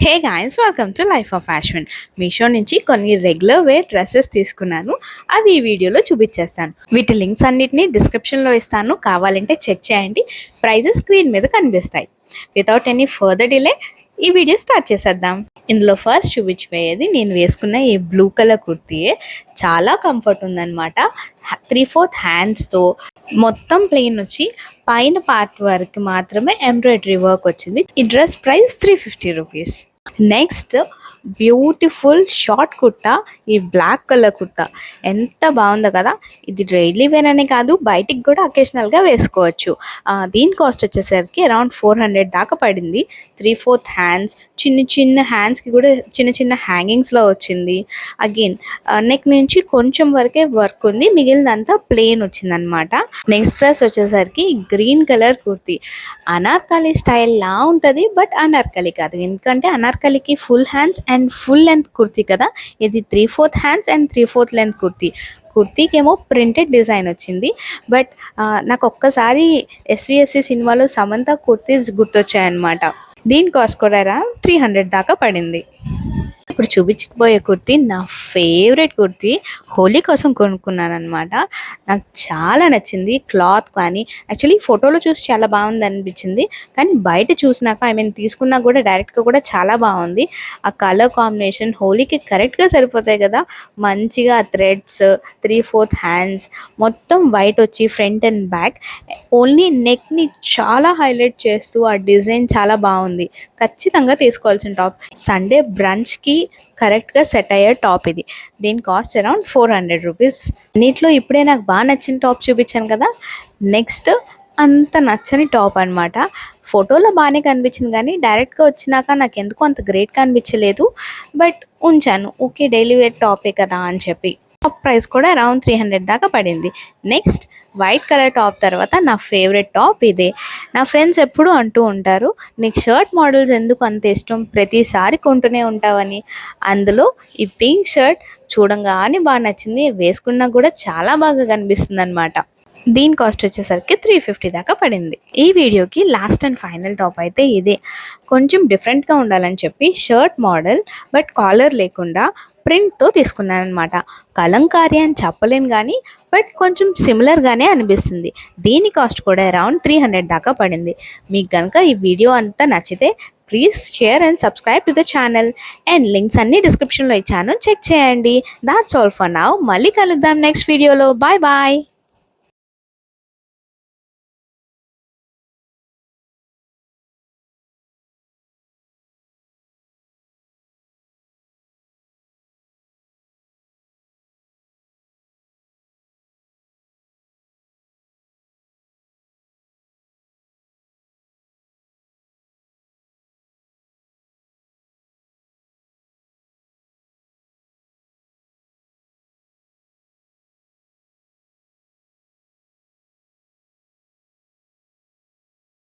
Hey guys, welcome to life of fashion. Meesho నుంచి కొన్ని regular wear dresses తీసుకున్నాను. అవి ఈ వీడియోలో చూపించేస్తాను. వీటి లింక్స్ అన్నిటిని డిస్క్రిప్షన్లో ఇస్తాను, కావాలంటే చెక్ చేయండి. ప్రైజెస్ స్క్రీన్ మీద కనిపిస్తాయి. వితౌట్ ఎనీ ఫర్దర్ డిలే ఈ వీడియో స్టార్ట్ చేసేద్దాం. ఇందులో ఫస్ట్ చూపించిపోయేది నేను వేసుకున్న ఈ బ్లూ కలర్ కుర్తీయే. చాలా కంఫర్ట్ ఉందన్నమాట. 3/4 హ్యాండ్స్తో మొత్తం ప్లెయిన్ వచ్చి పైన పార్ట్ వరకు మాత్రమే ఎంబ్రాయిడరీ వర్క్ వచ్చింది. ఈ dress price 350 rupees. Next beautiful short kurta, ఈ బ్లాక్ కలర్ కుర్తా ఎంత బాగుందో కదా. ఇది డైలీ వేర్ అనే కాదు, బయటికి కూడా అకేషనల్గా వేసుకోవచ్చు. దీని కాస్ట్ వచ్చేసరికి అరౌండ్ 400 దాకా పడింది. 3/4 హ్యాండ్స్, చిన్న చిన్న హ్యాండ్స్కి కూడా చిన్న చిన్న హ్యాంగింగ్స్లో వచ్చింది. అగైన్ నెక్ నుంచి కొంచెం వరకే వర్క్ ఉంది, మిగిలినంతా ప్లెయిన్ వచ్చింది అనమాట. నెక్స్ట్ డ్రెస్ వచ్చేసరికి green colour kurti. Anarkali style లా ఉంటుంది, బట్ అనార్కలి కాదు, ఎందుకంటే అనార్కలికి full hands and full length kurti కదా. ఇది 3/4 హ్యాండ్స్ అండ్ 3/4 లెంత్ కుర్తీ. కుర్తీకేమో ప్రింటెడ్ డిజైన్ వచ్చింది. బట్ నాకు ఒక్కసారి ఎస్విఎస్సి సినిమాలో సమంత కుర్తీస్ గుర్తొచ్చాయన్నమాట. దీని కాస్ట్ కూడా 300 దాకా పడింది. ఇప్పుడు చూపించకపోయే కుర్తీ నా ఫేవరెట్ కుర్తీ. హోలీ కోసం కొనుక్కున్నాను అనమాట. నాకు చాలా నచ్చింది. క్లాత్ కానీ యాక్చువల్లీ ఫోటోలో చూసి చాలా బాగుంది అనిపించింది, కానీ బయట చూసినాక తీసుకున్నా కూడా డైరెక్ట్గా కూడా చాలా బాగుంది. ఆ కలర్ కాంబినేషన్ హోలీకి కరెక్ట్గా సరిపోతాయి కదా. మంచిగా థ్రెడ్స్, 3/4 హ్యాండ్స్, మొత్తం వైట్ వచ్చి ఫ్రంట్ అండ్ బ్యాక్. ఓన్లీ నెక్ని చాలా హైలైట్ చేస్తూ ఆ డిజైన్ చాలా బాగుంది. ఖచ్చితంగా తీసుకోవాల్సిన టాప్. సండే బ్రంచ్కి కరెక్ట్గా సెట్ అయ్యే టాప్ ఇది. దీని కాస్ట్ అరౌండ్ 400 రూపీస్. నీటిలో ఇప్పుడే నాకు బాగా నచ్చిన టాప్ చూపించాను కదా. నెక్స్ట్ అంత నచ్చని టాప్ అనమాట. ఫోటోలో బాగానే కనిపించింది, కానీ డైరెక్ట్గా వచ్చినాక నాకు ఎందుకు అంత గ్రేట్గా అనిపించలేదు. బట్ ఉంచాను, ఓకే డైలీ వేర్ టాపే కదా అని చెప్పి. టాప్ ప్రైస్ కూడా అరౌండ్ 300 దాకా పడింది. నెక్స్ట్ వైట్ కలర్ టాప్ తర్వాత నా ఫేవరెట్ టాప్ ఇదే. నా ఫ్రెండ్స్ ఎప్పుడూ అంటూ ఉంటారు, నీకు షర్ట్ మోడల్స్ ఎందుకు అంత ఇష్టం, ప్రతిసారి కొంటూనే ఉంటావని. అందులో ఈ పింక్ షర్ట్ చూడంగానే బాగా నచ్చింది, వేసుకున్నా కూడా చాలా బాగా కనిపిస్తుంది అనమాట. దీని కాస్ట్ వచ్చేసరికి 350 దాకా పడింది. ఈ వీడియోకి లాస్ట్ అండ్ ఫైనల్ టాప్ అయితే ఇదే. కొంచెం డిఫరెంట్గా ఉండాలని చెప్పి షర్ట్ మోడల్, బట్ కాలర్ లేకుండా ప్రింట్తో తీసుకున్నాను అనమాట. కలంకారీ అని చెప్పలేను కానీ బట్ కొంచెం సిమిలర్గానే అనిపిస్తుంది. దీని కాస్ట్ కూడా అరౌండ్ 300 దాకా పడింది. మీకు కనుక ఈ వీడియో అంతా నచ్చితే please share and subscribe to the channel. And links అన్ని డిస్క్రిప్షన్లో ఇచ్చాను, చెక్ చేయండి. That's all for now. మళ్ళీ కలుద్దాం నెక్స్ట్ వీడియోలో. Bye bye.